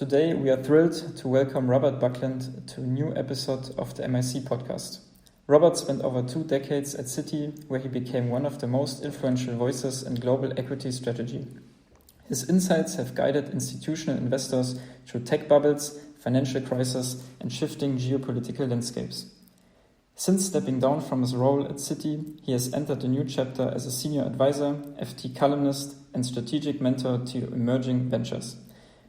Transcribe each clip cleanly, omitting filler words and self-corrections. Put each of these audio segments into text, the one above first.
Today, we are thrilled to welcome Robert Buckland to a new episode of the MIC podcast. Robert spent over 2 decades at Citi, where he became one of the most influential voices in global equity strategy. His insights have guided institutional investors through tech bubbles, financial crises, and shifting geopolitical landscapes. Since stepping down from his role at Citi, he has entered a new chapter as a senior advisor, FT columnist, and strategic mentor to emerging ventures.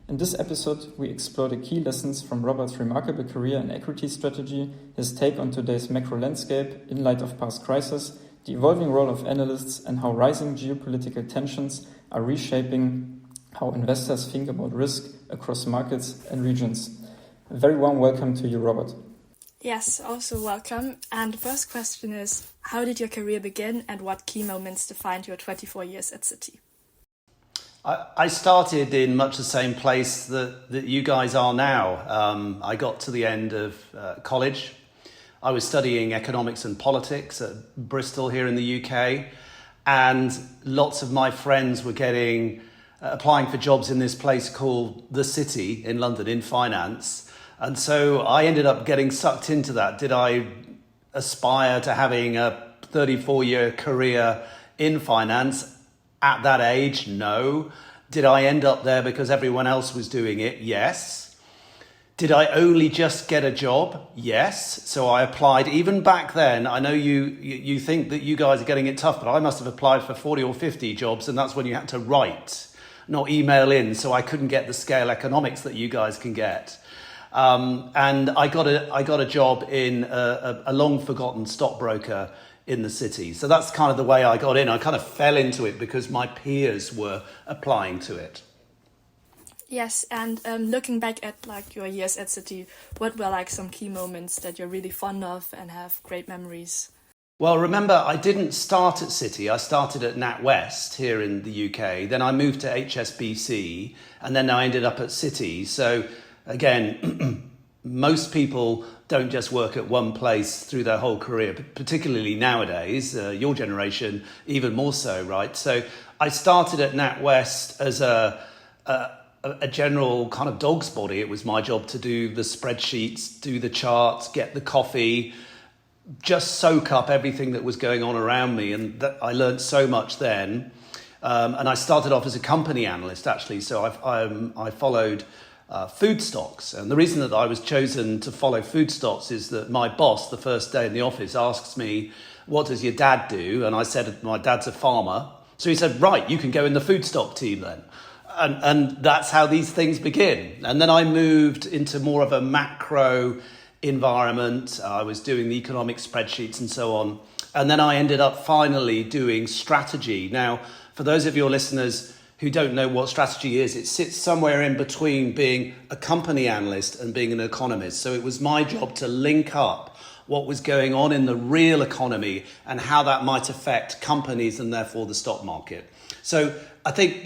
In this episode, we explore the key lessons from Robert's remarkable career in equity strategy, his take on today's macro landscape in light of past crises, the evolving role of analysts, and how rising geopolitical tensions are reshaping how investors think about risk across markets and regions. A very warm welcome to you, Robert. Yes, also welcome. And the first question is, how did your career begin and what key moments defined your 24 years at Citi? I started in much the same place that you guys are now. I got to the end of college. I was studying economics and politics at Bristol here in the UK. And lots of my friends were applying for jobs in this place called the Citi in London in finance. And so I ended up getting sucked into that. Did I aspire to having a 34-year career in finance? At that age, no. Did I end up there because everyone else was doing it? Yes. Did I only just get a job? Yes. So I applied even back then. I know you think that you guys are getting it tough, but I must have applied for 40 or 50 jobs, and that's when you had to write, not email in. So I couldn't get the scale economics that you guys can get. And I got a job in a long forgotten stockbroker in the Citi. So that's kind of the way I got in. I kind of fell into it because my peers were applying to it. Yes, and looking back at your years at Citi, what were some key moments that you're really fond of and have great memories? Well, remember, I didn't start at Citi. I started at NatWest here in the UK. Then I moved to HSBC, and then I ended up at Citi. So again, most people don't just work at one place through their whole career, particularly nowadays, your generation, even more so, right? So I started at NatWest as a general kind of dog's body. It was my job to do the spreadsheets, do the charts, get the coffee, just soak up everything that was going on around me. And I learned so much then. And I started off as a company analyst, actually. So I followed food stocks. And the reason that I was chosen to follow food stocks is that my boss, the first day in the office, asks me, "What does your dad do?" And I said, "My dad's a farmer." So he said, "Right, you can go in the food stock team then." And that's how these things begin. And then I moved into more of a macro environment. I was doing the economic spreadsheets and so on. And then I ended up finally doing strategy. Now, for those of your listeners who don't know what strategy is, it sits somewhere in between being a company analyst and being an economist. So it was my job to link up what was going on in the real economy and how that might affect companies and therefore the stock market. So I think,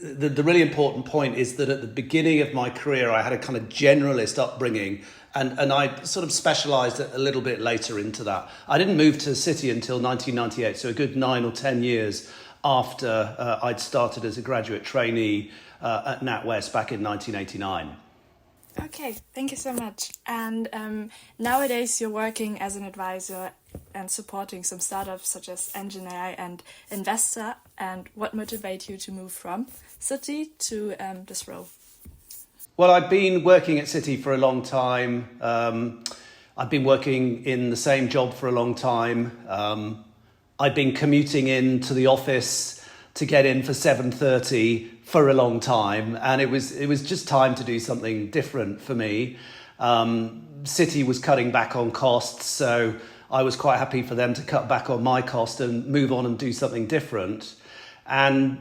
the really important point is that at the beginning of my career, I had a kind of generalist upbringing and I sort of specialised a little bit later into that. I didn't move to Citi until 1998, so a good 9 or 10 years after I'd started as a graduate trainee at NatWest back in 1989. Okay, thank you so much. And nowadays you're working as an advisor and supporting some startups such as Engine AI and Investor. And what motivated you to move from Citi to this role? Well, I've been working at Citi for a long time. I've been working in the same job for a long time. I've been commuting into the office to get in for 7:30 for a long time, and it was just time to do something different for me. Citi was cutting back on costs, so I was quite happy for them to cut back on my cost and move on and do something different. And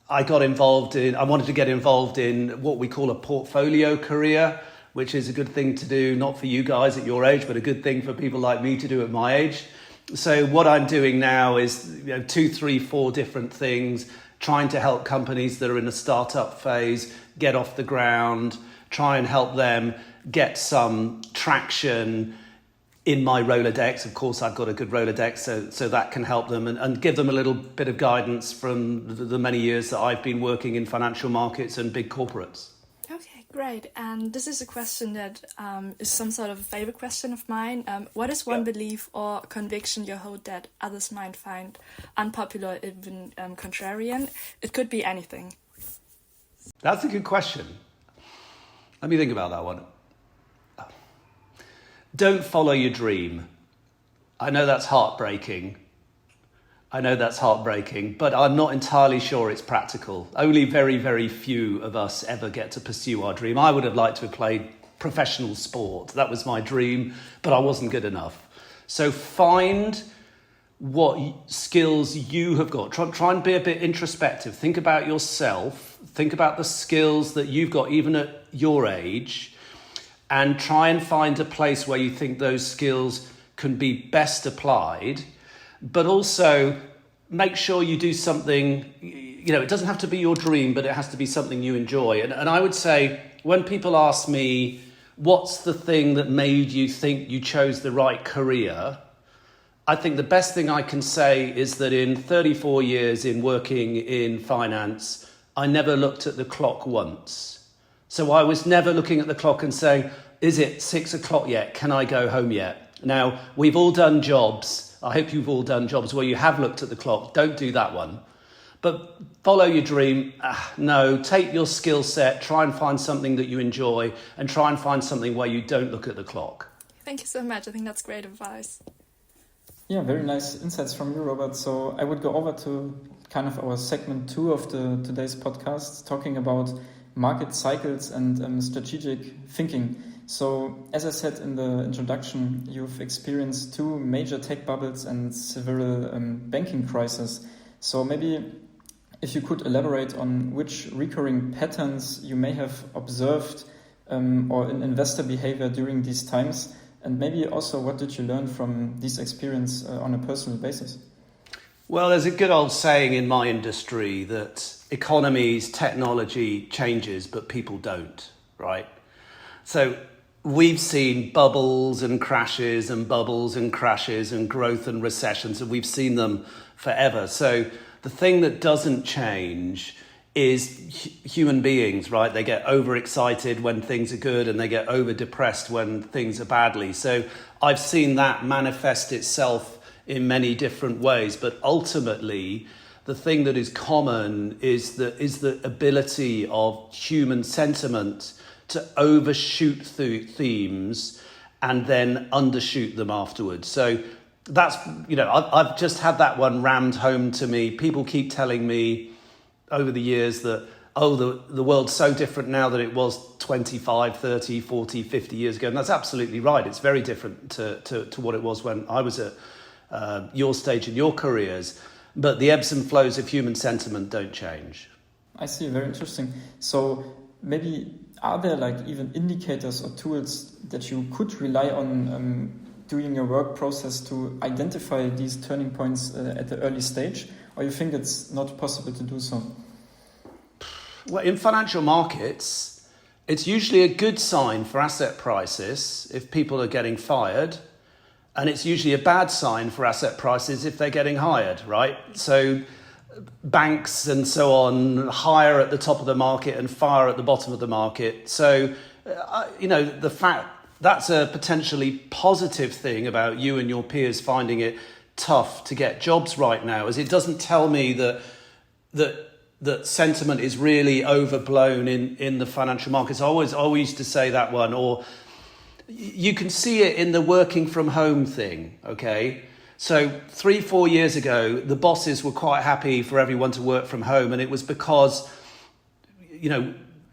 I wanted to get involved in what we call a portfolio career, which is a good thing to do, not for you guys at your age, but a good thing for people like me to do at my age. So what I'm doing now is 2, 3, 4 different things, trying to help companies that are in a startup phase get off the ground, try and help them get some traction in my Rolodex. Of course, I've got a good Rolodex, so that can help them and give them a little bit of guidance from the many years that I've been working in financial markets and big corporates. Okay, great. And this is a question that is some sort of a favorite question of mine. What is one belief or conviction you hold that others might find unpopular, even contrarian? It could be anything. That's a good question. Let me think about that one. Don't follow your dream. I know that's heartbreaking. But I'm not entirely sure it's practical. Only very, very few of us ever get to pursue our dream. I would have liked to have played professional sport. That was my dream, but I wasn't good enough. So find what skills you have got. Try and be a bit introspective. Think about yourself. Think about the skills that you've got, even at your age, and try and find a place where you think those skills can be best applied. But also make sure you do something, it doesn't have to be your dream, but it has to be something you enjoy. And I would say, when people ask me, what's the thing that made you think you chose the right career? I think the best thing I can say is that in 34 years in working in finance, I never looked at the clock once. So I was never looking at the clock and saying, is it 6 o'clock yet? Can I go home yet? Now, we've all done jobs. I hope you've all done jobs where you have looked at the clock. Don't do that one. But follow your dream. No, take your skill set, try and find something that you enjoy, and try and find something where you don't look at the clock. Thank you so much. I think that's great advice. Yeah, very nice insights from you, Robert. So I would go over to kind of our segment 2 of today's podcast, talking about market cycles and strategic thinking. So, as I said in the introduction, you've experienced 2 major tech bubbles and several banking crises. So maybe if you could elaborate on which recurring patterns you may have observed or in investor behavior during these times, and maybe also what did you learn from this experience on a personal basis? Well, there's a good old saying in my industry that economies, technology changes, but people don't, right? So we've seen bubbles and crashes and growth and recessions, and we've seen them forever. So the thing that doesn't change is human beings, right? They get overexcited when things are good and they get overdepressed when things are badly. So I've seen that manifest itself in many different ways. But ultimately, the thing that is common is the ability of human sentiment to overshoot themes and then undershoot them afterwards. So that's, I've just had that one rammed home to me. People keep telling me over the years that, the world's so different now than it was 25, 30, 40, 50 years ago. And that's absolutely right. It's very different to what it was when I was at your stage in your careers. But the ebbs and flows of human sentiment don't change. I see, very interesting. So maybe are there even indicators or tools that you could rely on during your work process to identify these turning points at the early stage? Or you think it's not possible to do so? Well, in financial markets, it's usually a good sign for asset prices if people are getting fired. And it's usually a bad sign for asset prices if they're getting hired, right? So banks and so on hire at the top of the market and fire at the bottom of the market. So, the fact that's a potentially positive thing about you and your peers finding it tough to get jobs right now, is it doesn't tell me that sentiment is really overblown in the financial markets. I always used to say that one, or you can see it in the working from home thing, okay? So 3-4 years ago, the bosses were quite happy for everyone to work from home, and it was because,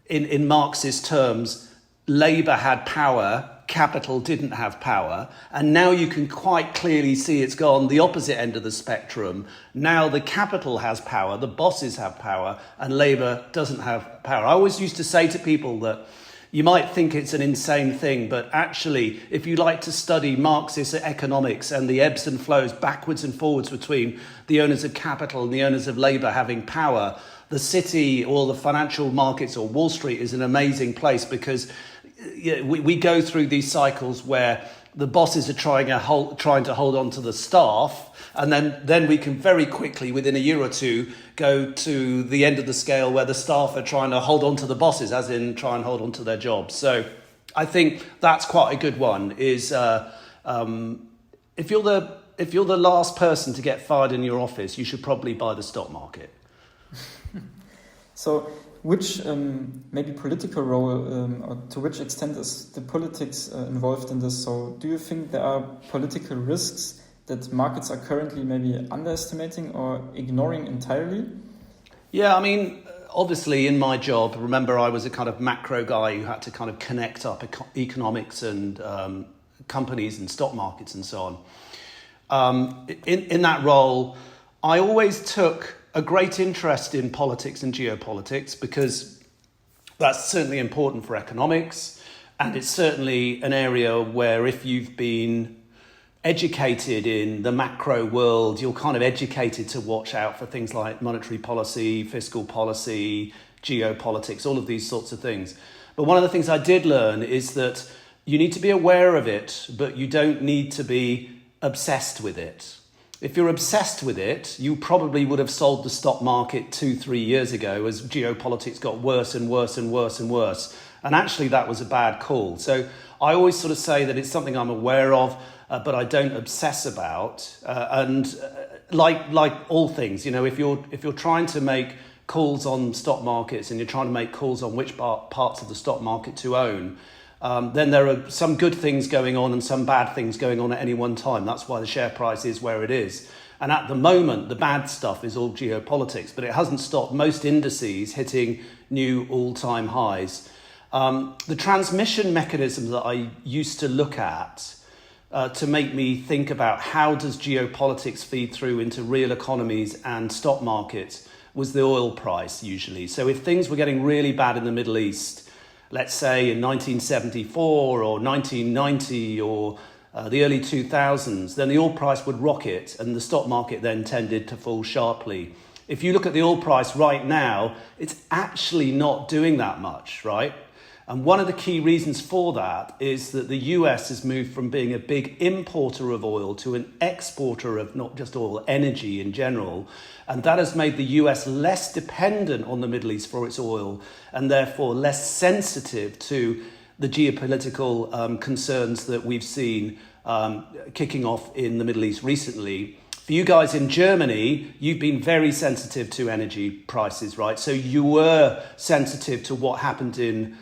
in Marxist terms, Labour had power, capital didn't have power, and now you can quite clearly see it's gone the opposite end of the spectrum. Now the capital has power, the bosses have power, and Labour doesn't have power. I always used to say to people that you might think it's an insane thing, but actually, if you like to study Marxist economics and the ebbs and flows backwards and forwards between the owners of capital and the owners of Labour having power, the Citi or the financial markets or Wall Street is an amazing place, because we go through these cycles where the bosses are trying to hold on to the staff, and then we can very quickly, within a year or two, go to the end of the scale where the staff are trying to hold on to the bosses, as in try and hold on to their jobs. So I think that's quite a good one, is if you're the last person to get fired in your office, you should probably buy the stock market. So which maybe political role or to which extent is the politics involved in this? So do you think there are political risks that markets are currently maybe underestimating or ignoring entirely? Yeah, I mean, obviously in my job, remember I was a kind of macro guy who had to kind of connect up economics and companies and stock markets and so on. In that role, I always took a great interest in politics and geopolitics because that's certainly important for economics, and it's certainly an area where if you've been educated in the macro world, you're kind of educated to watch out for things like monetary policy, fiscal policy, geopolitics, all of these sorts of things. But one of the things I did learn is that you need to be aware of it, but you don't need to be obsessed with it. If you're obsessed with it, you probably would have sold the stock market 2-3 years ago as geopolitics got worse and worse and worse and worse. And actually that was a bad call. So I always sort of say that it's something I'm aware of, but I don't obsess about. Like all things, if you're trying to make calls on stock markets and you're trying to make calls on which parts of the stock market to own, then there are some good things going on and some bad things going on at any one time. That's why the share price is where it is. And at the moment, the bad stuff is all geopolitics, but it hasn't stopped most indices hitting new all-time highs. The transmission mechanisms that I used to look at to make me think about how does geopolitics feed through into real economies and stock markets was the oil price usually. So if things were getting really bad in the Middle East, let's say in 1974 or 1990 or the early 2000s, then the oil price would rocket and the stock market then tended to fall sharply. If you look at the oil price right now, it's actually not doing that much, right? And one of the key reasons for that is that the US has moved from being a big importer of oil to an exporter of not just oil, energy in general. And that has made the US less dependent on the Middle East for its oil and therefore less sensitive to the geopolitical concerns that we've seen kicking off in the Middle East recently. For you guys in Germany, you've been very sensitive to energy prices, right? So you were sensitive to what happened in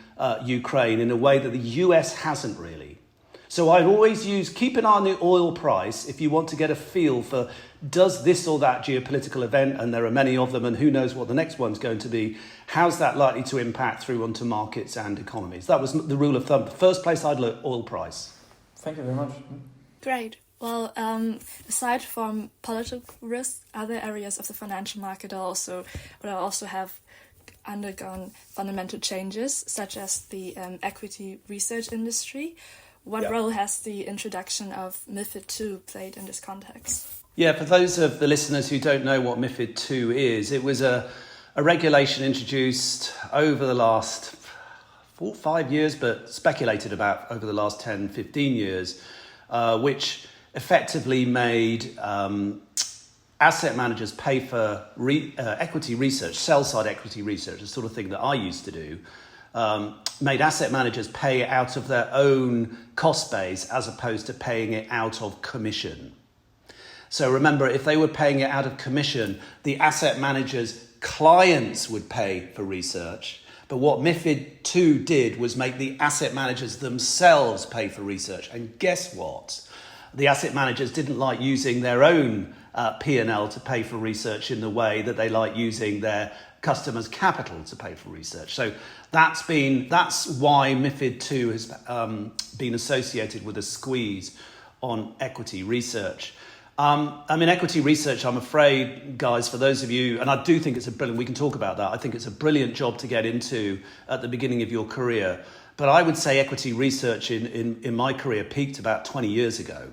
Ukraine in a way that the US hasn't really. So I'd always keep an eye on the oil price if you want to get a feel for does this or that geopolitical event, and there are many of them, and who knows what the next one's going to be, how's that likely to impact through onto markets and economies? That was the rule of thumb. The first place I'd look, oil price. Thank you very much. Great. Well, aside from political risks, other areas of the financial market also have undergone fundamental changes, such as the equity research industry. What role has the introduction of MiFID II played in this context? Yeah, for those of the listeners who don't know what MiFID II is, it was a regulation introduced over the last 4 or 5 years, but speculated about over the last 10, 15 years, which effectively made asset managers pay for equity research, sell-side equity research, the sort of thing that I used to do, made asset managers pay out of their own cost base as opposed to paying it out of commission. So remember, if they were paying it out of commission, the asset managers' clients would pay for research. But what MiFID II did was make the asset managers themselves pay for research. And guess what? The asset managers didn't like using their own P&L to pay for research in the way that they like using their customers' capital to pay for research. So that's why MiFID II has been associated with a squeeze on equity research. Equity research, I'm afraid, guys, for those of you, and I do think it's we can talk about that. I think it's a brilliant job to get into at the beginning of your career. But I would say equity research in my career peaked about 20 years ago.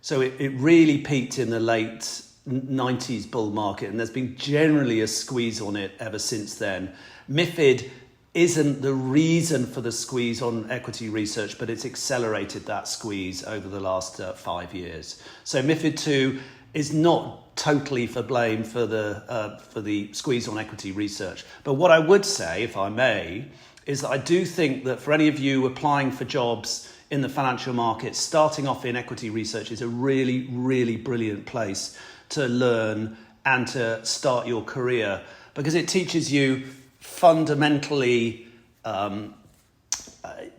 So it really peaked in the late 90s bull market, and there's been generally a squeeze on it ever since then. MiFID isn't the reason for the squeeze on equity research, but it's accelerated that squeeze over the last 5 years. So MiFID II is not totally for blame for the squeeze on equity research. But what I would say, if I may, is that I do think that for any of you applying for jobs in the financial markets, starting off in equity research is a really, really brilliant place to learn and to start your career, because it teaches you fundamentally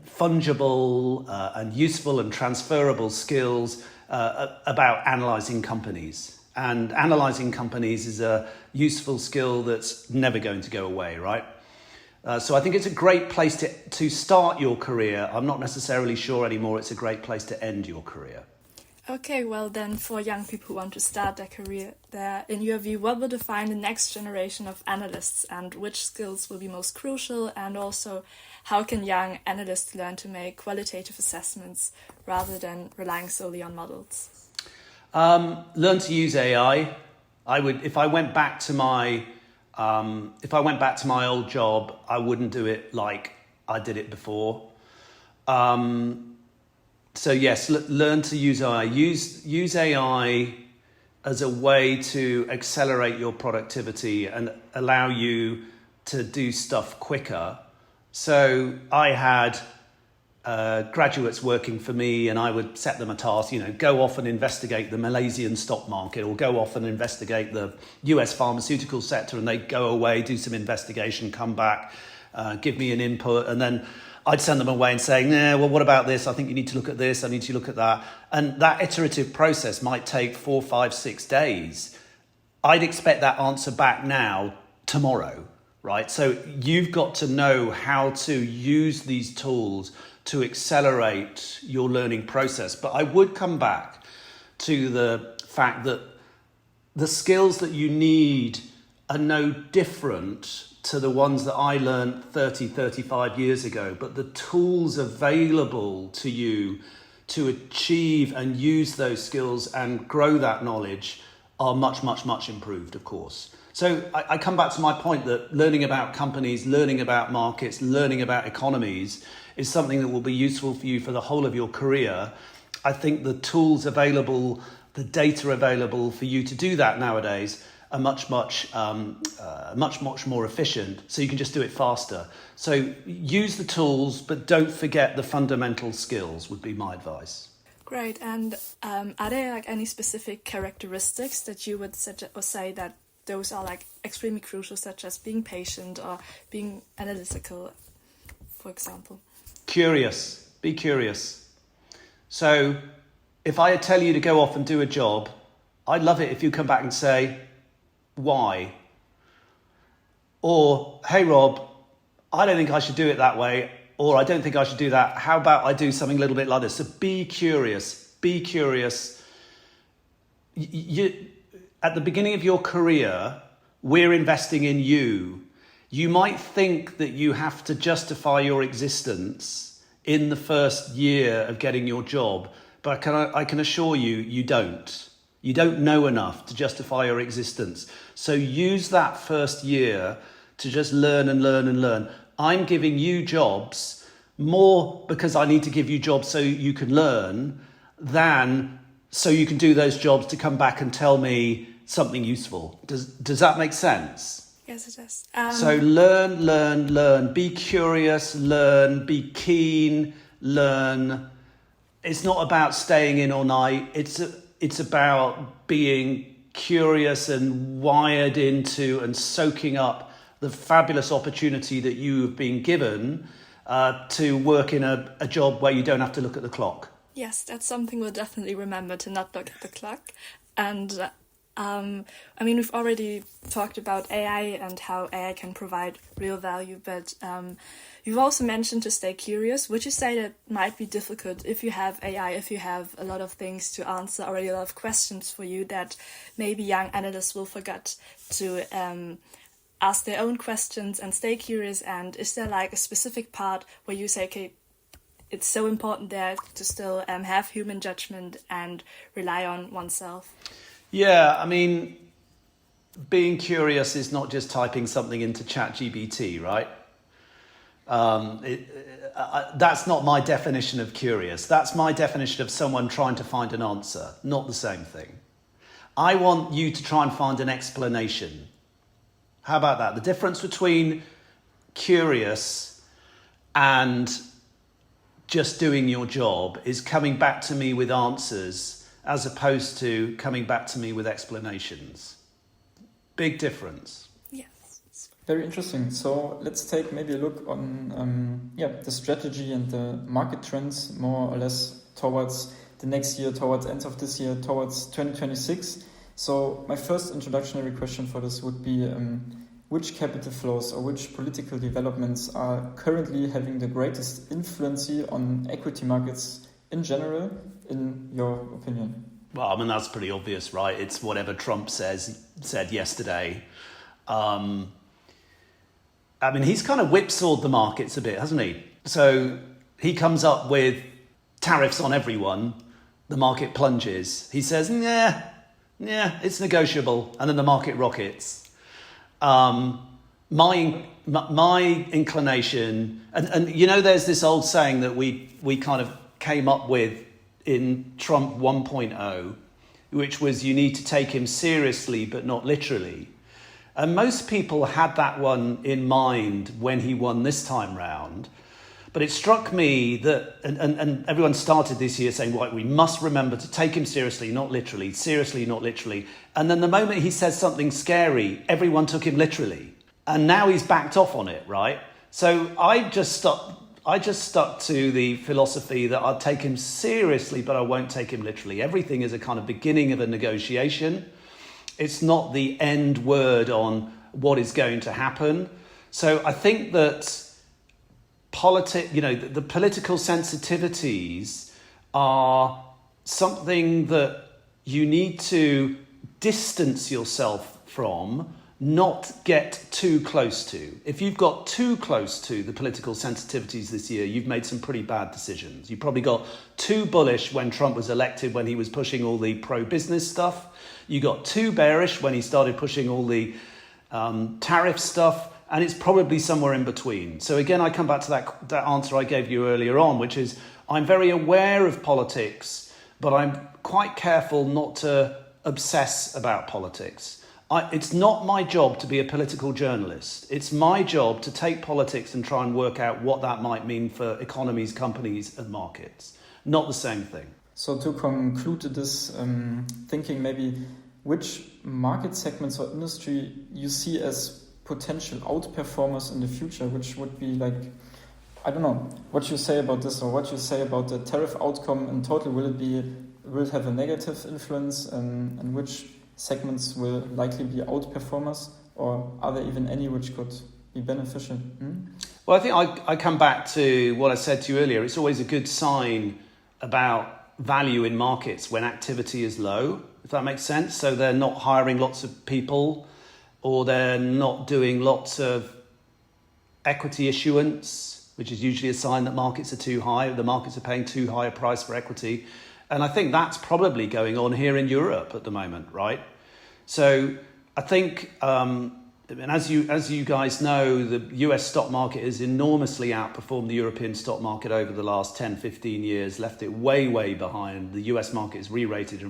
fungible and useful and transferable skills about analysing companies. And analysing companies is a useful skill that's never going to go away, right? So I think it's a great place to start your career. I'm not necessarily sure anymore it's a great place to end your career. Okay, well then, for young people who want to start their career there, in your view, what will define the next generation of analysts, and which skills will be most crucial, and also how can young analysts learn to make qualitative assessments rather than relying solely on models? Learn to use AI. If I went back to my old job, I wouldn't do it like I did it before. So yes, learn to use AI. Use AI as a way to accelerate your productivity and allow you to do stuff quicker. So I had graduates working for me, and I would set them a task, go off and investigate the Malaysian stock market, or go off and investigate the US pharmaceutical sector, and they'd go away, do some investigation, come back, give me an input, and then I'd send them away and say, well, what about this? I think you need to look at this. I need to look at that. And that iterative process might take 4, 5, 6 days. I'd expect that answer back now, tomorrow, right? So you've got to know how to use these tools to accelerate your learning process. But I would come back to the fact that the skills that you need are no different to the ones that I learned 30, 35 years ago, but the tools available to you to achieve and use those skills and grow that knowledge are much, much, much improved, of course. So I come back to my point that learning about companies, learning about markets, learning about economies is something that will be useful for you for the whole of your career. I think the tools available, the data available for you to do that nowadays are much more efficient, so you can just do it faster. So use the tools, but don't forget the fundamental skills would be my advice. Great. And are there any specific characteristics that you would say that those are extremely crucial, such as being patient or being analytical, for example? Curious. Be curious. So if I tell you to go off and do a job, I'd love it if you come back and say, why? Or, hey Rob, I don't think I should do it that way, or I don't think I should do that. How about I do something a little bit like this? So be curious. Be curious. At the beginning of your career, we're investing in you. You might think that you have to justify your existence in the first year of getting your job, but I can assure you, you don't. You don't know enough to justify your existence. So use that first year to just learn and learn and learn. I'm giving you jobs more because I need to give you jobs so you can learn than so you can do those jobs to come back and tell me something useful. Does that make sense? Yes, it does. So learn. Be curious, learn. Be keen, learn. It's not about staying in all night. It's about being curious and wired into and soaking up the fabulous opportunity that you've been given to work in a job where you don't have to look at the clock. Yes, that's something we'll definitely remember, to not look at the clock. And we've already talked about AI and how AI can provide real value, but you've also mentioned to stay curious. Would you say that might be difficult if you have AI, if you have a lot of things to answer, already a lot of questions for you, that maybe young analysts will forget to ask their own questions and stay curious? And is there a specific part where you say, okay, it's so important there to still have human judgment and rely on oneself? Yeah, being curious is not just typing something into ChatGPT, right? That's not my definition of curious. That's my definition of someone trying to find an answer, not the same thing. I want you to try and find an explanation. How about that? The difference between curious and just doing your job is coming back to me with answers as opposed to coming back to me with explanations. Big difference. Yes. Very interesting. So let's take maybe a look on the strategy and the market trends more or less towards the next year, towards end of this year, towards 2026. So my first introductory question for this would be which capital flows or which political developments are currently having the greatest influence on equity markets in general, in your opinion? Well, I mean, that's pretty obvious, right? It's whatever Trump said yesterday. I mean, he's kind of whipsawed the markets a bit, hasn't he? So he comes up with tariffs on everyone. The market plunges. He says, yeah, it's negotiable. And then the market rockets. My inclination, and you know, there's this old saying that we kind of came up with in Trump 1.0, which was you need to take him seriously, but not literally. And most people had that one in mind when he won this time round. But it struck me that, and everyone started this year saying, well, we must remember to take him seriously, not literally, seriously, not literally. And then the moment he says something scary, everyone took him literally. And now he's backed off on it, right? So I just stuck to the philosophy that I'll take him seriously, but I won't take him literally. Everything is a kind of beginning of a negotiation. It's not the end word on what is going to happen. So I think that the political sensitivities are something that you need to distance yourself from, not get too close to. If you've got too close to the political sensitivities this year, you've made some pretty bad decisions. You probably got too bullish when Trump was elected, when he was pushing all the pro-business stuff. You got too bearish when he started pushing all the tariff stuff. And it's probably somewhere in between. So again, I come back to that answer I gave you earlier on, which is I'm very aware of politics, but I'm quite careful not to obsess about politics. It's not my job to be a political journalist. It's my job to take politics and try and work out what that might mean for economies, companies and markets. Not the same thing. So to conclude this thinking, maybe which market segments or industry you see as potential outperformers in the future, which would be like, I don't know, what you say about this or what you say about the tariff outcome in total. Will it have a negative influence, and which segments will likely be outperformers, or are there even any which could be beneficial? Well, I think I come back to what I said to you earlier. It's always a good sign about value in markets when activity is low, if that makes sense. So they're not hiring lots of people, or they're not doing lots of equity issuance, which is usually a sign that markets are too high. The markets are paying too high a price for equity. And I think that's probably going on here in Europe at the moment, right? So I think, as you guys know, the US stock market has enormously outperformed the European stock market over the last 10, 15 years, left it way, way behind. The US market is re-rated,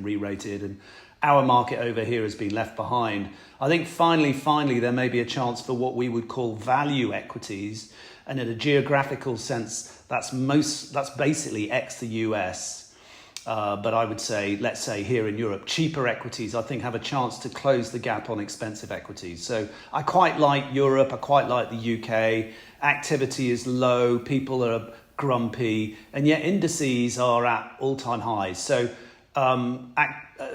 and our market over here has been left behind. I think finally, there may be a chance for what we would call value equities. And in a geographical sense, that's basically ex the US. But I would say, let's say here in Europe, cheaper equities, I think, have a chance to close the gap on expensive equities. So I quite like Europe. I quite like the UK. Activity is low. People are grumpy. And yet indices are at all-time highs. So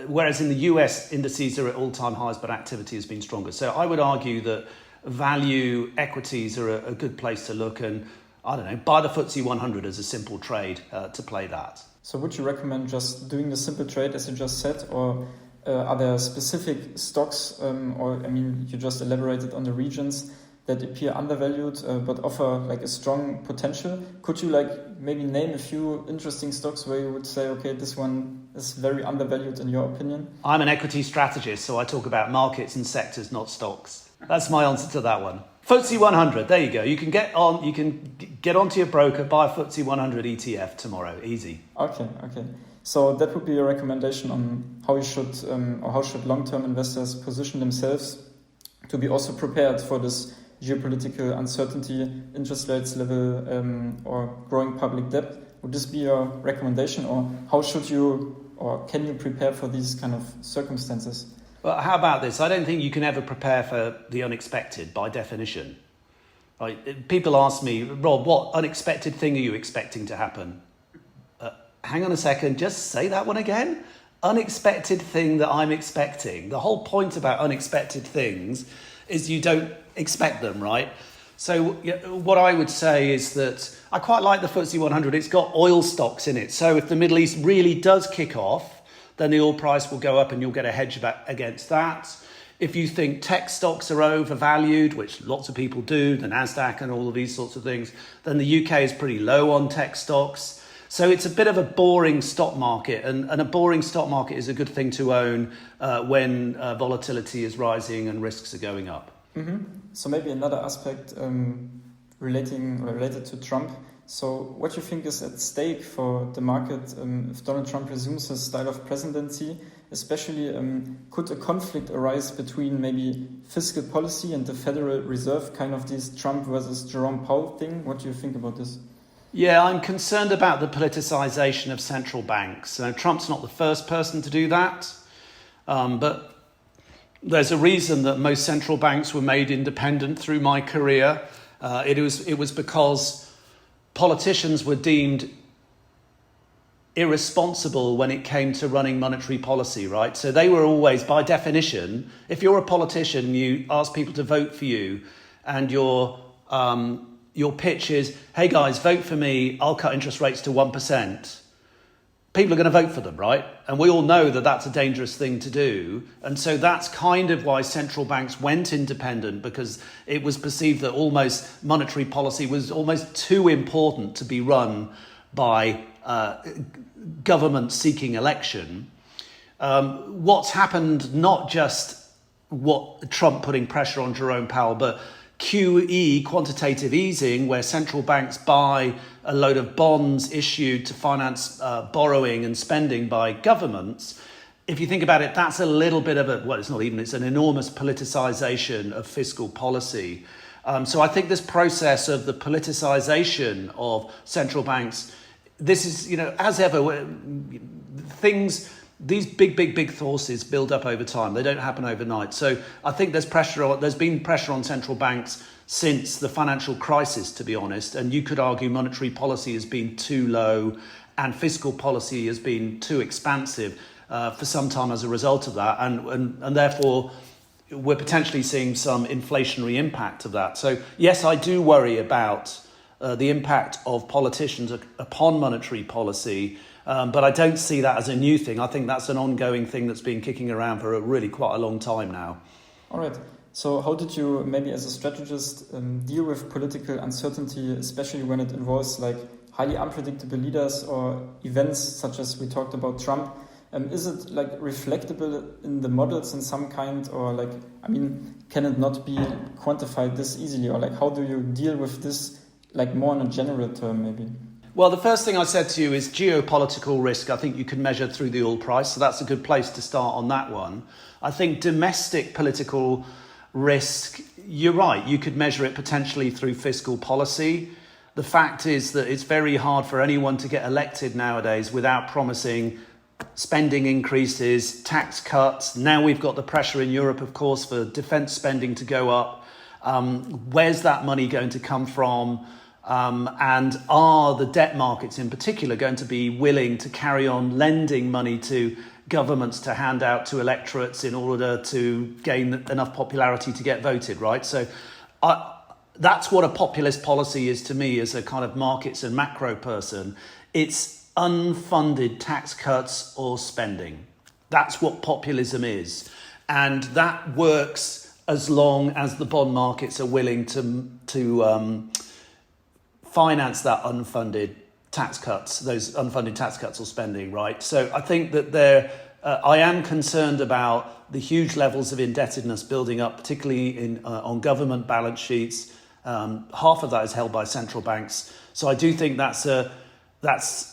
whereas in the US, indices are at all-time highs, but activity has been stronger. So I would argue that value equities are a good place to look, and I don't know, buy the FTSE 100 as a simple trade to play that. So would you recommend just doing the simple trade as you just said, or are there specific stocks, you just elaborated on the regions that appear undervalued but offer like a strong potential? Could you maybe name a few interesting stocks where you would say, okay, this one is very undervalued in your opinion? I'm an equity strategist, so I talk about markets and sectors, not stocks. That's my answer to that one. FTSE 100, there you go. You can get onto your broker, buy a FTSE 100 ETF tomorrow. Easy. Okay. So that would be your recommendation on how you should or how should long-term investors position themselves to be also prepared for this geopolitical uncertainty, interest rates level, or growing public debt. Would this be your recommendation, or how should you or can you prepare for these kind of circumstances? Well, how about this? I don't think you can ever prepare for the unexpected by definition. Right? People ask me, Rob, what unexpected thing are you expecting to happen? Hang on a second, just say that one again. Unexpected thing that I'm expecting. The whole point about unexpected things is you don't expect them, right? So what I would say is that I quite like the FTSE 100. It's got oil stocks in it. So if the Middle East really does kick off, then the oil price will go up and you'll get a hedge against that. If you think tech stocks are overvalued, which lots of people do, the NASDAQ and all of these sorts of things, then the UK is pretty low on tech stocks. So it's a bit of a boring stock market, and a boring stock market is a good thing to own when volatility is rising and risks are going up. Mm-hmm. So maybe another aspect related to Trump. So what do you think is at stake for the market if Donald Trump resumes his style of presidency? Especially, could a conflict arise between maybe fiscal policy and the Federal Reserve, kind of this Trump versus Jerome Powell thing? What do you think about this? Yeah, I'm concerned about the politicization of central banks. Trump's not the first person to do that, but there's a reason that most central banks were made independent through my career. It was because politicians were deemed irresponsible when it came to running monetary policy, right? So they were always, by definition, if you're a politician, you ask people to vote for you, and your pitch is, hey guys, vote for me, I'll cut interest rates to 1%. People are going to vote for them, right? And we all know that that's a dangerous thing to do. And so that's kind of why central banks went independent, because it was perceived that almost monetary policy was almost too important to be run by government seeking election. What's happened, not just what Trump putting pressure on Jerome Powell, but QE, quantitative easing, where central banks buy a load of bonds issued to finance borrowing and spending by governments. If you think about it, that's a little bit of it's an enormous politicization of fiscal policy. So I think this process of the politicization of central banks, this is, as ever, these big forces build up over time. They don't happen overnight. So I think there's been pressure on central banks since the financial crisis, to be honest. And you could argue monetary policy has been too low and fiscal policy has been too expansive for some time as a result of that. And therefore, we're potentially seeing some inflationary impact of that. So yes, I do worry about the impact of politicians upon monetary policy. But I don't see that as a new thing. I think that's an ongoing thing that's been kicking around for quite a long time now. All right. So how did you, maybe as a strategist, deal with political uncertainty, especially when it involves like highly unpredictable leaders or events such as we talked about Trump? Is it like reflectable in the models in some kind, or can it not be quantified this easily? Or how do you deal with this more in a general term maybe? Well, the first thing I said to you is geopolitical risk. I think you can measure through the oil price, so that's a good place to start on that one. I think domestic political risk, you're right, you could measure it potentially through fiscal policy. The fact is that it's very hard for anyone to get elected nowadays without promising spending increases, tax cuts. Now we've got the pressure in Europe, of course, for defence spending to go up. Where's that money going to come from? And are the debt markets in particular going to be willing to carry on lending money to governments to hand out to electorates in order to gain enough popularity to get voted, right? So that's what a populist policy is to me as a kind of markets and macro person. It's unfunded tax cuts or spending. That's what populism is. And that works as long as the bond markets are willing to finance that unfunded tax cuts, those unfunded tax cuts or spending, right? So I think that I am concerned about the huge levels of indebtedness building up, particularly on government balance sheets. Half of that is held by central banks. So I do think that's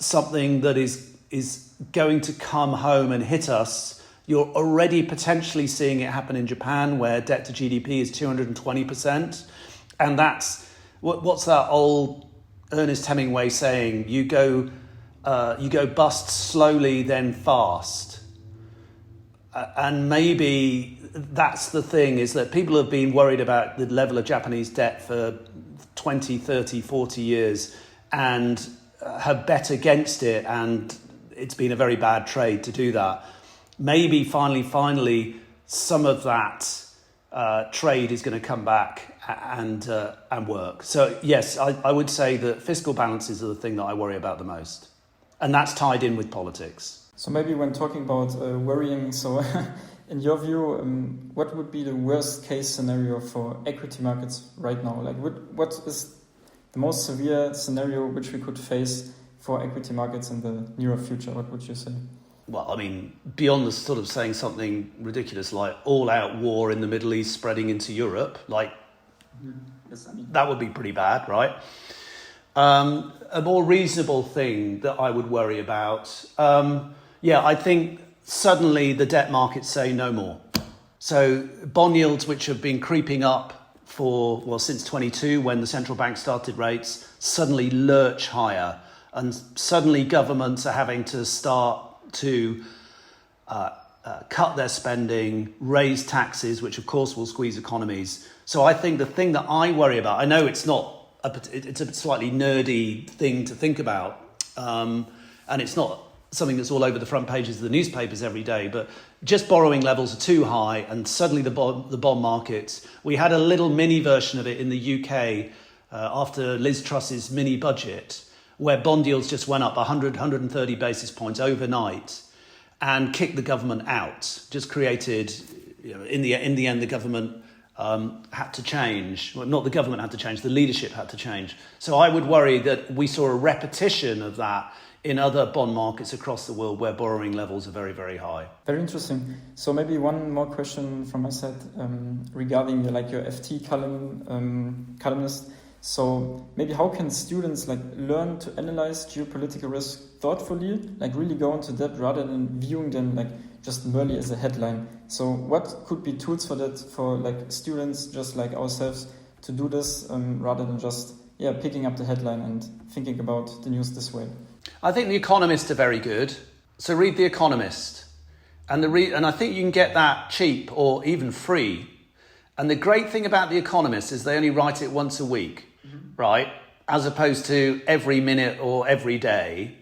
something that is going to come home and hit us. You're already potentially seeing it happen in Japan, where debt to GDP is 220%. And that's, what's that old Ernest Hemingway saying? You go bust slowly, then fast. And maybe that's the thing, is that people have been worried about the level of Japanese debt for 20, 30, 40 years and have bet against it, and it's been a very bad trade to do that. Maybe finally, some of that trade is going to come back and work. So yes, I would say that fiscal balances are the thing that I worry about the most, and that's tied in with politics. So maybe when talking about worrying, so in your view, what would be the worst case scenario for equity markets right now? Like, what is the most severe scenario which we could face for equity markets in the near future? What would you say? Well, I mean, beyond the sort of saying something ridiculous like all-out war in the Middle East spreading into Europe, like that would be pretty bad, right? A more reasonable thing that I would worry about, I think suddenly the debt markets say no more. So bond yields, which have been creeping up since 22, when the central bank started rates, suddenly lurch higher, and suddenly governments are having to start to cut their spending, raise taxes, which of course will squeeze economies. So I think the thing that I worry about, I know it's a slightly nerdy thing to think about, and it's not something that's all over the front pages of the newspapers every day, but just borrowing levels are too high, and suddenly the bond markets, we had a little mini version of it in the UK after Liz Truss's mini budget, where bond yields just went up 130 basis points overnight and kicked the government out, just created, in the end, the government had to change. Well, not the government had to change, the leadership had to change. So I would worry that we saw a repetition of that in other bond markets across the world where borrowing levels are very, very high. Very interesting. So maybe one more question from my side regarding your FT columnist. So maybe how can students learn to analyze geopolitical risk thoughtfully, really go into depth rather than viewing them just merely as a headline? So what could be tools for that for students just like ourselves to do this rather than just picking up the headline and thinking about the news this way? I think The Economist are very good. So read The Economist, and I think you can get that cheap or even free. And the great thing about The Economist is they only write it once a week, right? As opposed to every minute or every day.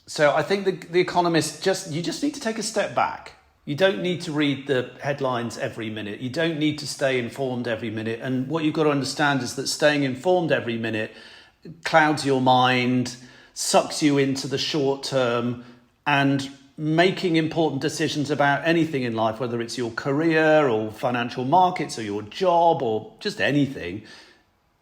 So I think the Economist you just need to take a step back. You don't need to read the headlines every minute. You don't need to stay informed every minute. And what you've got to understand is that staying informed every minute clouds your mind, sucks you into the short term, and making important decisions about anything in life, whether it's your career or financial markets or your job or just anything,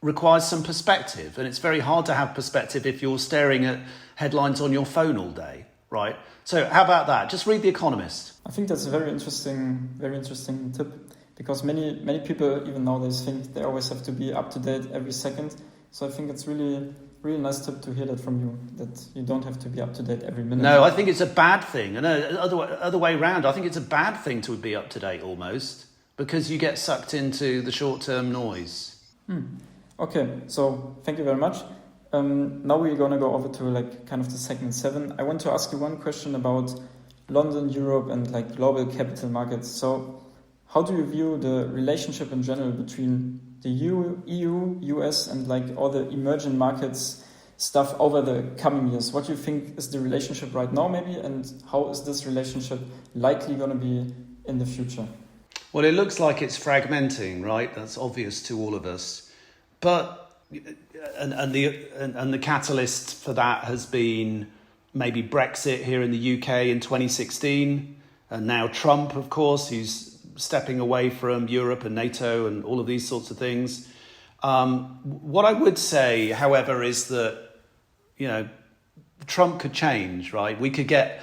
requires some perspective. And it's very hard to have perspective if you're staring at headlines on your phone all day, right? So how about that? Just read The Economist. I think that's a very interesting tip, because many people even nowadays think they always have to be up to date every second. So I think it's really nice tip to hear that from you, that you don't have to be up to date every minute. No, I think it's a bad thing. And other way around, I think it's a bad thing to be up to date almost, because you get sucked into the short-term noise. Okay, so thank you very much. Now we're going to go over to kind of the segment 7. I want to ask you one question about London, Europe, and global capital markets. So how do you view the relationship in general between the EU, US, and all the emerging markets stuff over the coming years? What do you think is the relationship right now, maybe, and how is this relationship likely going to be in the future? Well, it looks like it's fragmenting, right? That's obvious to all of us. But the catalyst for that has been maybe Brexit here in the UK in 2016, and now Trump, of course, who's stepping away from Europe and NATO and all of these sorts of things. What I would say, however, is that, Trump could change, right? We could get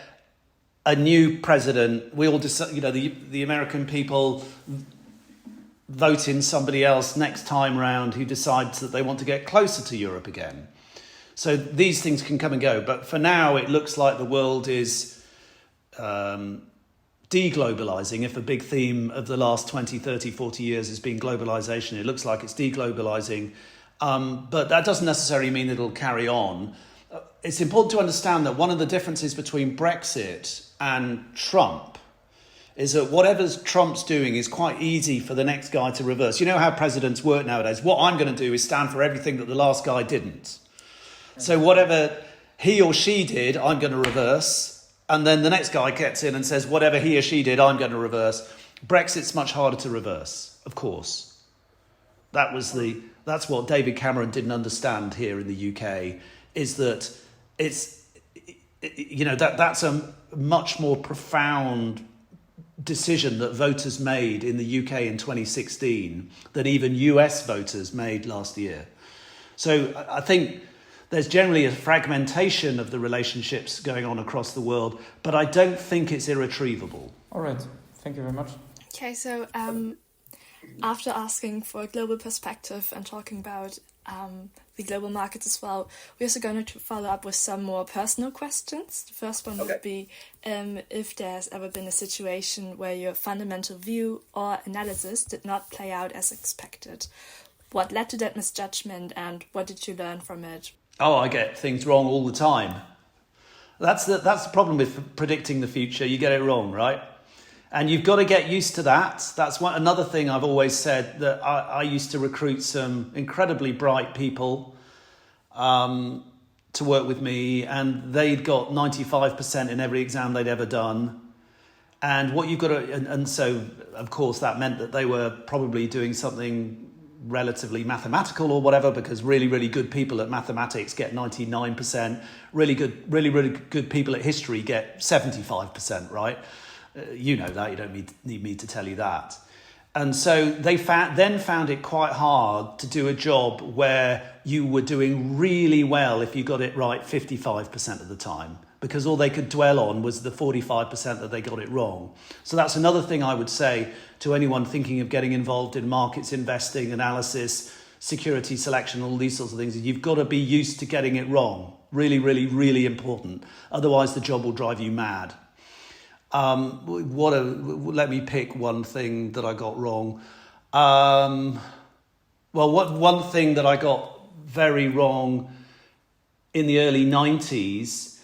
a new president, we all decide, the American people vote in somebody else next time round who decides that they want to get closer to Europe again. So these things can come and go. But for now, it looks like the world is deglobalizing. If a big theme of the last 20, 30, 40 years has been globalization, it looks like it's deglobalizing. But that doesn't necessarily mean it'll carry on. It's important to understand that one of the differences between Brexit and Trump is that whatever Trump's doing is quite easy for the next guy to reverse. You know how presidents work nowadays. What I'm going to do is stand for everything that the last guy didn't. So whatever he or she did, I'm going to reverse. And then the next guy gets in and says, whatever he or she did, I'm going to reverse. Brexit's much harder to reverse, of course. That's what David Cameron didn't understand here in the UK, is that that's a much more profound decision that voters made in the UK in 2016 than even US voters made last year. So I think there's generally a fragmentation of the relationships going on across the world, but I don't think it's irretrievable. All right. Thank you very much. Okay, so after asking for a global perspective and talking about the global markets as well, we're also going to follow up with some more personal questions. The first one would be if there's ever been a situation where your fundamental view or analysis did not play out as expected. What led to that misjudgment and what did you learn from it? Oh, I get things wrong all the time. That's the problem with predicting the future. You get it wrong, right? And you've got to get used to that. That's another thing I've always said, that I used to recruit some incredibly bright people to work with me, and they'd got 95% in every exam they'd ever done. And what you've got to, and so of course that meant that they were probably doing something relatively mathematical or whatever, because really, really good people at mathematics get 99%. Really good people at history get 75%, right? You know that, you don't need me to tell you that. And so they found it quite hard to do a job where you were doing really well if you got it right 55% of the time, because all they could dwell on was the 45% that they got it wrong. So that's another thing I would say to anyone thinking of getting involved in markets, investing, analysis, security selection, all these sorts of things. You've got to be used to getting it wrong. Really, really, really important. Otherwise, the job will drive you mad. Let me pick one thing that I got wrong. One thing that I got very wrong in the early 90s,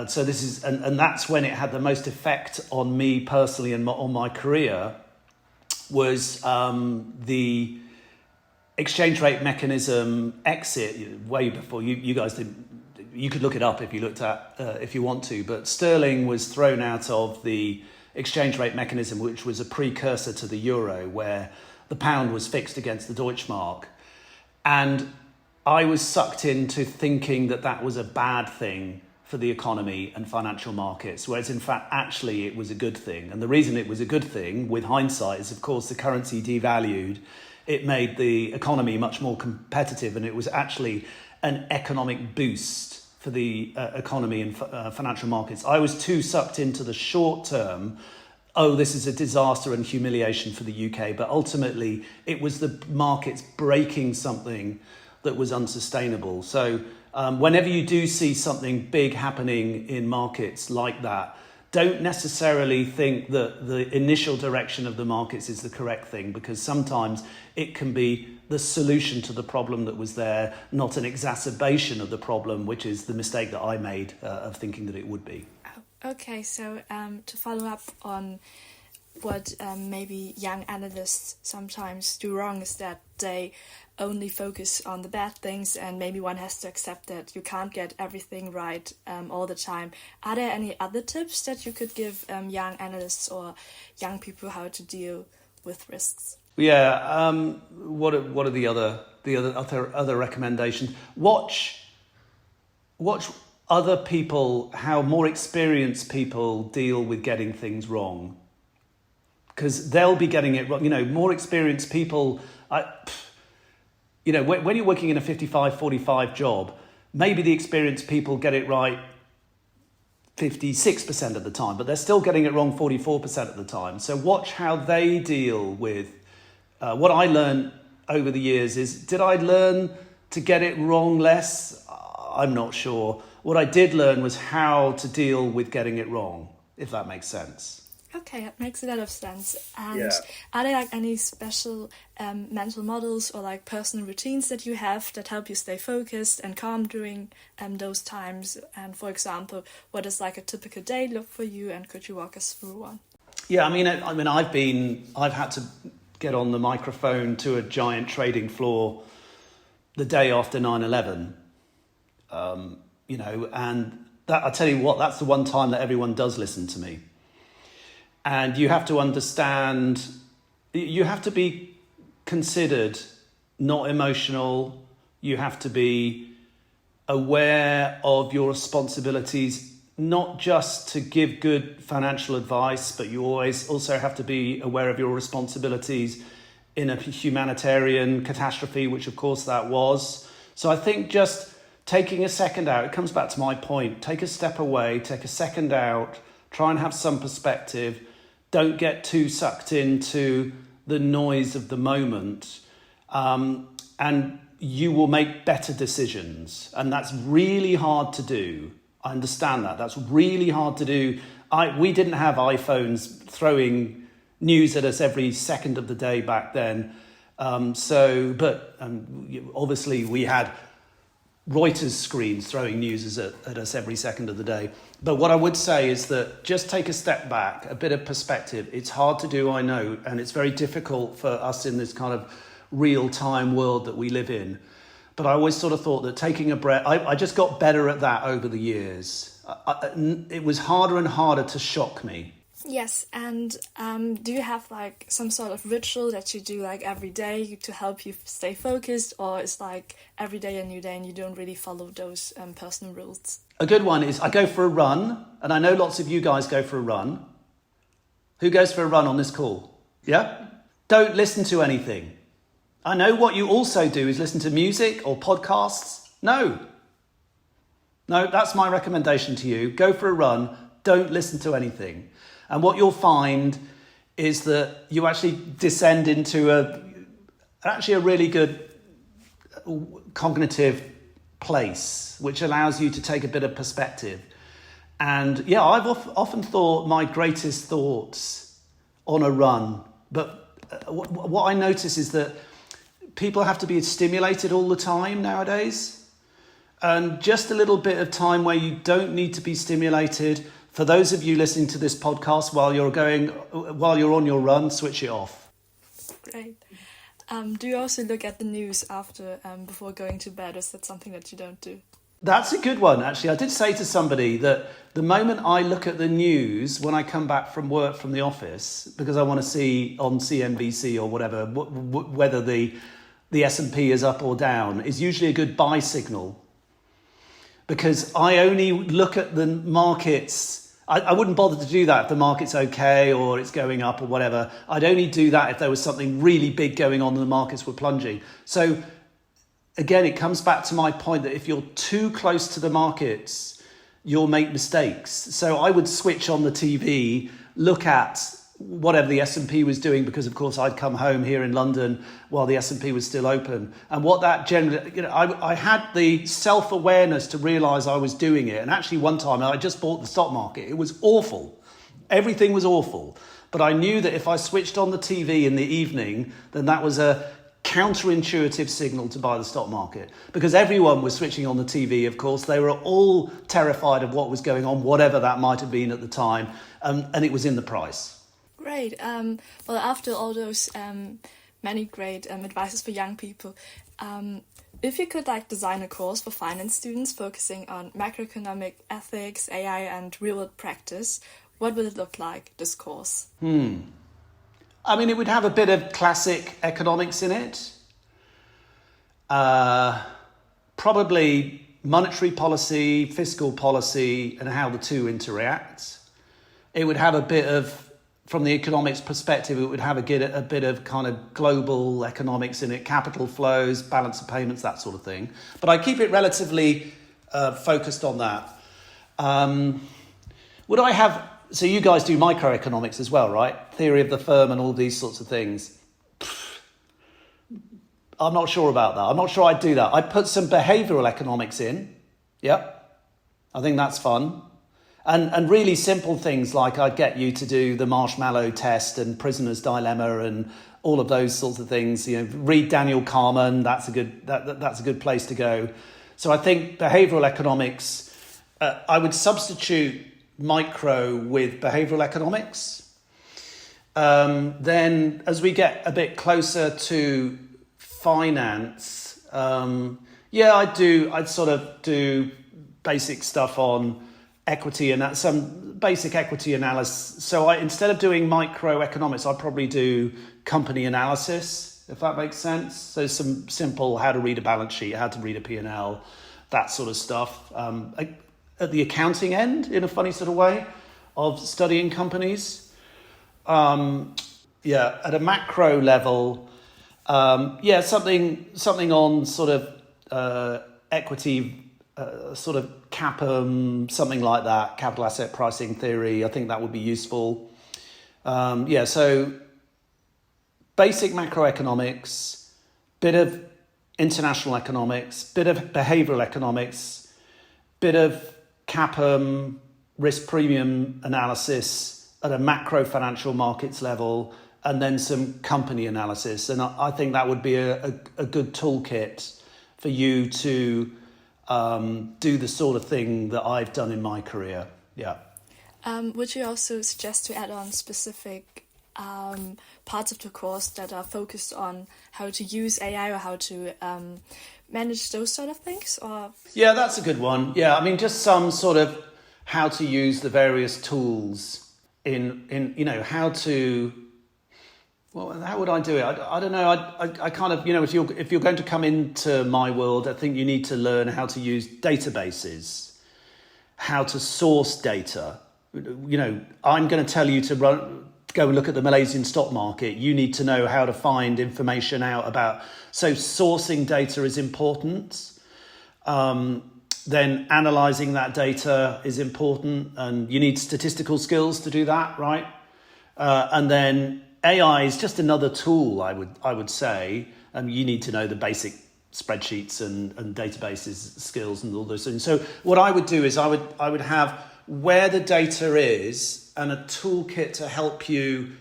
so this is, and that's when it had the most effect on me personally and on my career, was the exchange rate mechanism exit way before you guys did. You could look it up if you looked at if you want to, but sterling was thrown out of the exchange rate mechanism, which was a precursor to the euro, where the pound was fixed against the Deutschmark, and I was sucked into thinking that was a bad thing for the economy and financial markets, whereas in fact actually it was a good thing. And the reason it was a good thing, with hindsight, is of course the currency devalued. It made the economy much more competitive, and it was actually an economic boost for the economy and financial markets. I was too sucked into the short term. Oh, this is a disaster and humiliation for the UK. But ultimately, it was the markets breaking something that was unsustainable. So whenever you do see something big happening in markets like that, don't necessarily think that the initial direction of the markets is the correct thing, because sometimes it can be the solution to the problem that was there, not an exacerbation of the problem, which is the mistake that I made of thinking that it would be. Okay, so to follow up on what maybe young analysts sometimes do wrong, is that they only focus on the bad things, and maybe one has to accept that you can't get everything right all the time. Are there any other tips that you could give young analysts or young people how to deal with risks? Yeah, what are the other recommendations? Watch other people, how more experienced people deal with getting things wrong, because they'll be getting it wrong. You know, more experienced people. When you're working in a 55-45 job, maybe the experienced people get it right 56% of the time, but they're still getting it wrong 44% of the time. So watch how they deal with what I learned over the years is, did I learn to get it wrong less? I'm not sure. What I did learn was how to deal with getting it wrong, if that makes sense. Okay, that makes a lot of sense. And are there like any special mental models or like personal routines that you have that help you stay focused and calm during those times? And for example, what does like a typical day look for you? And could you walk us through one? Yeah, I've had to get on the microphone to a giant trading floor the day after 9/11. And that, I tell you what, that's the one time that everyone does listen to me. And you have to understand, you have to be considered, not emotional. You have to be aware of your responsibilities, not just to give good financial advice, but you always also have to be aware of your responsibilities in a humanitarian catastrophe, which of course that was. So I think just taking a second out, it comes back to my point, take a step away, take a second out, try and have some perspective. Don't get too sucked into the noise of the moment, and you will make better decisions. And that's really hard to do. I understand that. That's really hard to do. We didn't have iPhones throwing news at us every second of the day back then. But obviously we had Reuters screens throwing news at us every second of the day. But what I would say is that just take a step back, a bit of perspective. It's hard to do, I know, and it's very difficult for us in this kind of real-time world that we live in. But I always sort of thought that taking a breath, I just got better at that over the years. It was harder and harder to shock me. Yes, and do you have like some sort of ritual that you do like every day to help you stay focused, or is like every day a new day and you don't really follow those personal rules? A good one is I go for a run, and I know lots of you guys go for a run. Who goes for a run on this call? Yeah? Don't listen to anything. I know what you also do is listen to music or podcasts. No, that's my recommendation to you. Go for a run. Don't listen to anything. And what you'll find is that you actually descend into a really good cognitive place, which allows you to take a bit of perspective. And yeah, I've often thought my greatest thoughts on a run. But what I notice is that people have to be stimulated all the time nowadays. And just a little bit of time where you don't need to be stimulated. For those of you listening to this podcast while you're on your run, switch it off. Great. Do you also look at the news after before going to bed? Is that something that you don't do? That's a good one, actually. I did say to somebody that the moment I look at the news when I come back from work from the office, because I want to see on CNBC or whatever whether the S&P is up or down, is usually a good buy signal. Because I only look at the markets. I wouldn't bother to do that if the market's okay or it's going up or whatever. I'd only do that if there was something really big going on and the markets were plunging. So again, it comes back to my point that if you're too close to the markets, you'll make mistakes. So I would switch on the TV, look at whatever the S&P was doing, because of course I'd come home here in London while the S&P was still open. And what that generally, I had the self-awareness to realise I was doing it. And actually one time I just bought the stock market. It was awful. Everything was awful. But I knew that if I switched on the TV in the evening, then that was a counterintuitive signal to buy the stock market. Because everyone was switching on the TV, of course. They were all terrified of what was going on, whatever that might have been at the time. And it was in the price. Great. Well, after all those many great advices for young people, if you could design a course for finance students focusing on macroeconomic ethics, AI, and real-world practice, what would it look like, this course? I mean, it would have a bit of classic economics in it. Probably monetary policy, fiscal policy, and how the two interact. It would have a bit of, from the economics perspective, it would have a bit of kind of global economics in it, capital flows, balance of payments, that sort of thing. But I keep it relatively focused on that. Would I have... So you guys do microeconomics as well, right? Theory of the firm and all these sorts of things. I'm not sure about that. I'm not sure I'd do that. I'd put some behavioural economics in. Yep. I think that's fun. And really simple things like I'd get you to do the marshmallow test and prisoner's dilemma and all of those sorts of things. You know, read Daniel Kahneman. That's a good place to go. So I think behavioural economics, I would substitute micro with behavioural economics. Then as we get a bit closer to finance, I'd sort of do basic stuff on equity and some basic equity analysis. So instead of doing microeconomics, I'd probably do company analysis, if that makes sense. So some simple how to read a balance sheet, how to read a P&L, that sort of stuff. At the accounting end, in a funny sort of way, of studying companies. At a macro level, something on sort of equity, sort of CAPM, something like that, capital asset pricing theory. I think that would be useful. So basic macroeconomics, bit of international economics, bit of behavioral economics, bit of CAPM, risk premium analysis at a macro financial markets level, and then some company analysis. And I think that would be a good toolkit for you to do the sort of thing that I've done in my career. Yeah. Would you also suggest to add on specific parts of the course that are focused on how to use AI or how to manage those sort of things? Or yeah, that's a good one. Yeah, I mean, just some sort of how to use the various tools in how to. Well, how would I do it? I don't know. I kind of, if you're going to come into my world, I think you need to learn how to use databases, how to source data. I'm going to tell you to go and look at the Malaysian stock market. You need to know how to find information out about. So sourcing data is important. Then analysing that data is important, and you need statistical skills to do that, right? And then AI is just another tool, I would say. You need to know the basic spreadsheets and databases skills and all those things. So what I would do is I would have where the data is and a toolkit to help you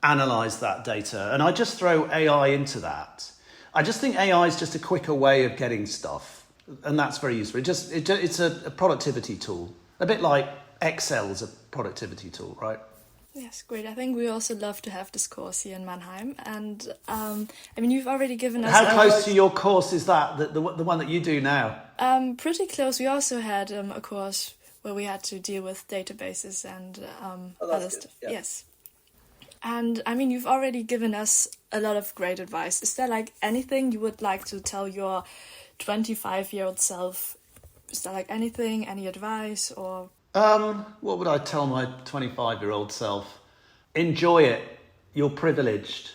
analyse that data. And I just throw AI into that. I just think AI is just a quicker way of getting stuff. And that's very useful. It's a productivity tool. A bit like Excel is a productivity tool, right? Yes, great. I think we also love to have this course here in Mannheim. And you've already given us... How close to your course is that, the one that you do now? Pretty close. We also had a course where we had to deal with databases and other stuff. Yeah. Yes. And you've already given us a lot of great advice. Is there anything you would like to tell your 25-year-old self? Is there anything, any advice or... What would I tell my 25-year-old self? Enjoy it. You're privileged.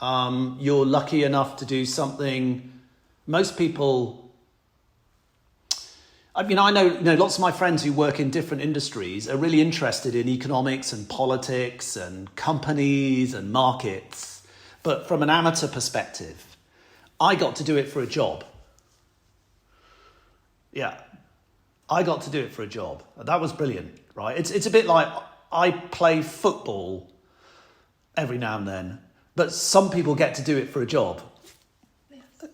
You're lucky enough to do something. Most people... I know lots of my friends who work in different industries are really interested in economics and politics and companies and markets. But from an amateur perspective, I got to do it for a job. Yeah. I got to do it for a job. That was brilliant, right? It's a bit like I play football every now and then, but some people get to do it for a job.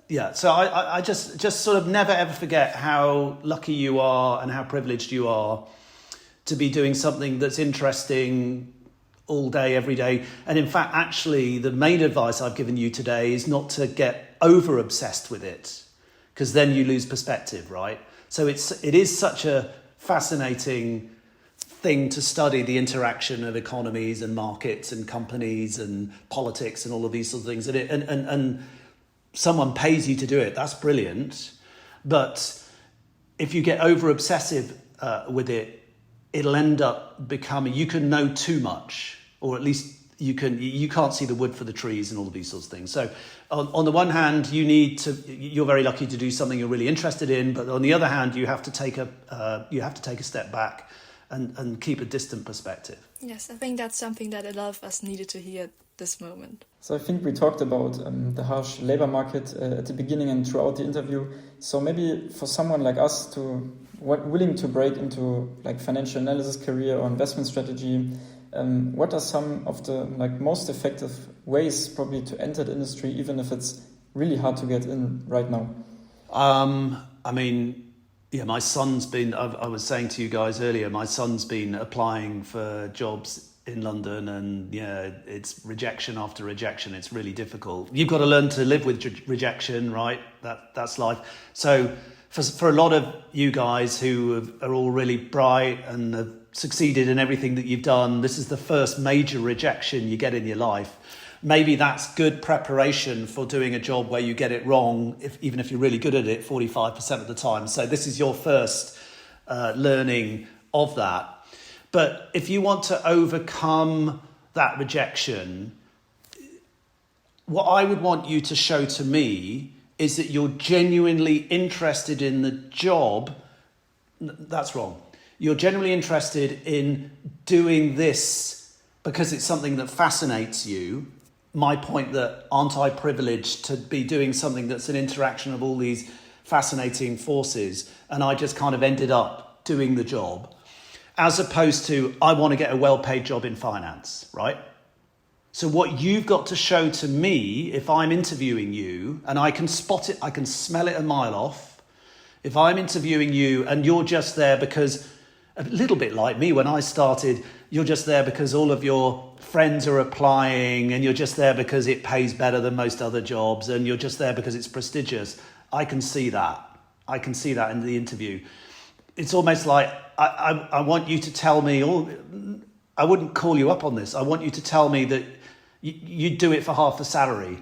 Yeah, so I just sort of never ever forget how lucky you are and how privileged you are to be doing something that's interesting all day, every day. And in fact, actually, the main advice I've given you today is not to get over obsessed with it, because then you lose perspective, right? So it is such a fascinating thing to study, the interaction of economies and markets and companies and politics and all of these sort of things. And someone pays you to do it. That's brilliant. But if you get over obsessive with it, it'll end up becoming, you can know too much, or at least you can't see the wood for the trees and all of these sorts of things. So on the one hand, you're very lucky to do something you're really interested in, but on the other hand, you have to take a step back and keep a distant perspective. Yes, I think that's something that a lot of us needed to hear at this moment. So I think we talked about the harsh labor market at the beginning and throughout the interview. So maybe for someone like us willing to break into like financial analysis career or investment strategy, what are some of the like most effective ways probably to enter the industry, even if it's really hard to get in right now? I mean, yeah, my son's been, I was saying to you guys earlier, my son's been applying for jobs in London, and yeah, it's rejection after rejection. It's really difficult. You've got to learn to live with rejection, right? That's life. So for a lot of you guys who are all really bright and have succeeded in everything that you've done, this is the first major rejection you get in your life. Maybe that's good preparation for doing a job where you get it wrong, even if you're really good at it 45% of the time. So this is your first learning of that. But if you want to overcome that rejection, what I would want you to show to me is that you're genuinely interested in the job. That's wrong. You're genuinely interested in doing this because it's something that fascinates you. My point that aren't I privileged to be doing something that's an interaction of all these fascinating forces, and I just kind of ended up doing the job, as opposed to I want to get a well-paid job in finance, right? So what you've got to show to me, if I'm interviewing you, and I can spot it, I can smell it a mile off, if I'm interviewing you and you're just there because, a little bit like me when I started, you're just there because all of your friends are applying, and you're just there because it pays better than most other jobs, and you're just there because it's prestigious. I can see that. I can see that in the interview. It's almost like I want you to tell me, I wouldn't call you up on this. I want you to tell me that you'd do it for half the salary,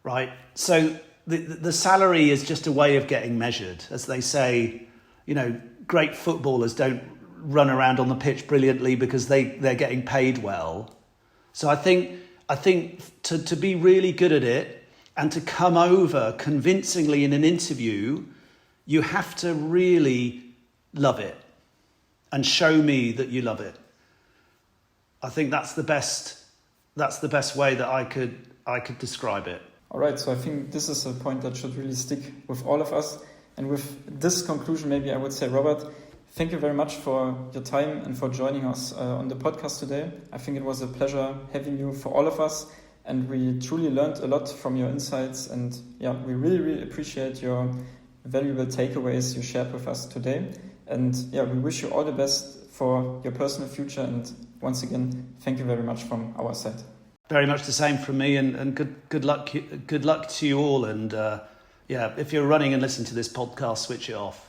right? So the salary is just a way of getting measured. As they say, great footballers don't run around on the pitch brilliantly because they're getting paid well. So I think to be really good at it and to come over convincingly in an interview, you have to really love it and show me that you love it. I think that's the best way that I could describe it. All right, so I think this is a point that should really stick with all of us. And with this conclusion, maybe I would say, Robert, thank you very much for your time and for joining us on the podcast today. I think it was a pleasure having you for all of us, and we truly learned a lot from your insights. And yeah, we really, really appreciate your valuable takeaways you shared with us today. And yeah, we wish you all the best for your personal future. And once again, thank you very much from our side. Very much the same from me, and good luck to you all. And yeah, if you're running and listening to this podcast, switch it off.